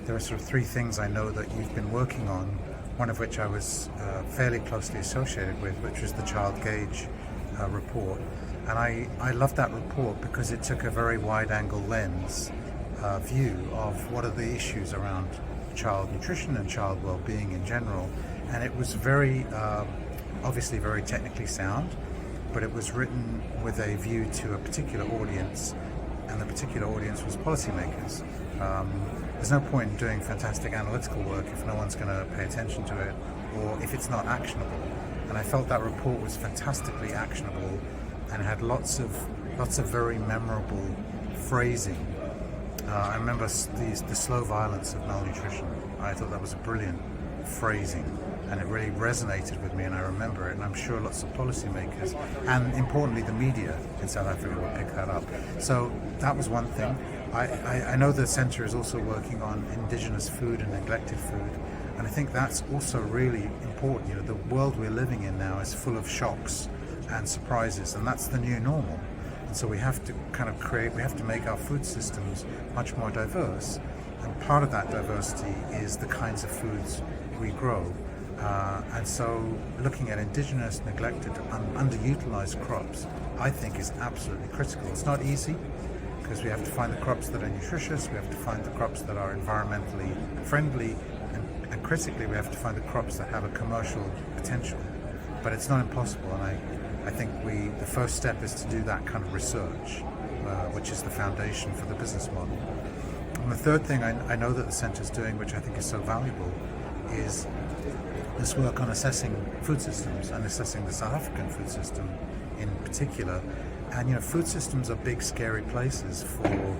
there are sort of three things I know that you've been working on, one of which I was fairly closely associated with, which was the Child Gauge report. And I loved that report because it took a very wide-angle lens view of what are the issues around child nutrition and child well-being in general. And it was very, obviously very technically sound, but it was written with a view to a particular audience, and the particular audience was policymakers. There's no point in doing fantastic analytical work if no one's going to pay attention to it, or if it's not actionable. And I felt that report was fantastically actionable and had lots of very memorable phrasing. I remember the slow violence of malnutrition. I thought that was a brilliant phrasing, and it really resonated with me, and I remember it, and I'm sure lots of policymakers and importantly the media in South Africa will pick that up. So that was one thing. I know the centre is also working on indigenous food and neglected food, and I think that's also really important. You know, the world we're living in now is full of shocks and surprises, and that's the new normal. And so we have to we have to make our food systems much more diverse, and part of that diversity is the kinds of foods we grow. And so looking at indigenous, neglected, underutilized crops, I think is absolutely critical. It's not easy, because we have to find the crops that are nutritious, we have to find the crops that are environmentally friendly, and critically we have to find the crops that have a commercial potential. But it's not impossible, and I think the first step is to do that kind of research, which is the foundation for the business model. And the third thing I know that the centre is doing, which I think is so valuable, is this work on assessing food systems and assessing the South African food system in particular. And you know, food systems are big, scary places for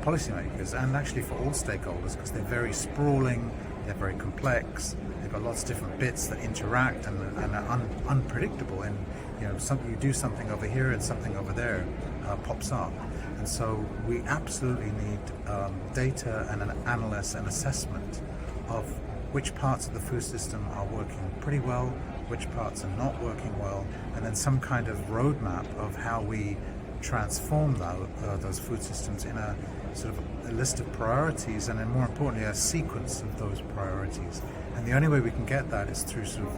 policymakers and actually for all stakeholders, because they're very sprawling, they're very complex, they've got lots of different bits that interact and are unpredictable. And you know, you do something over here and something over there pops up. And so we absolutely need data and an analysis and assessment of which parts of the food system are working pretty well, which parts are not working well, and then some kind of roadmap of how we transform those food systems in a sort of a list of priorities, and then more importantly a sequence of those priorities. And the only way we can get that is through sort of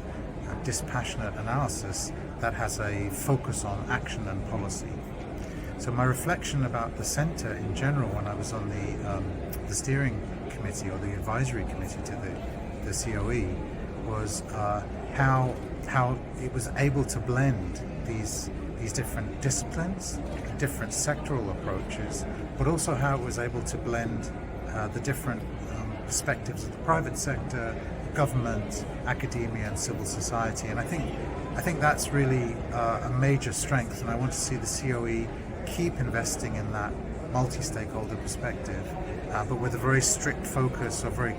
a dispassionate analysis that has a focus on action and policy. So my reflection about the centre in general, when I was on the steering committee or the advisory committee to the CoE, was how it was able to blend these different disciplines, different sectoral approaches, but also how it was able to blend the different perspectives of the private sector, government, academia, and civil society. And I think that's really a major strength, and I want to see the CoE keep investing in that multi-stakeholder perspective, but with a very strict focus, or very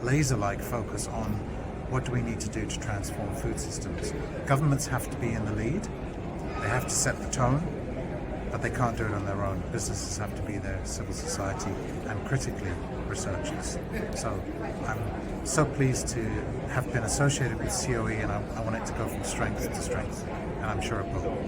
laser-like focus on what do we need to do to transform food systems. Governments have to be in the lead, they have to set the tone, but they can't do it on their own. Businesses have to be there, civil society, and critically, researchers. So I'm so pleased to have been associated with CoE, and I want it to go from strength to strength, and I'm sure it will.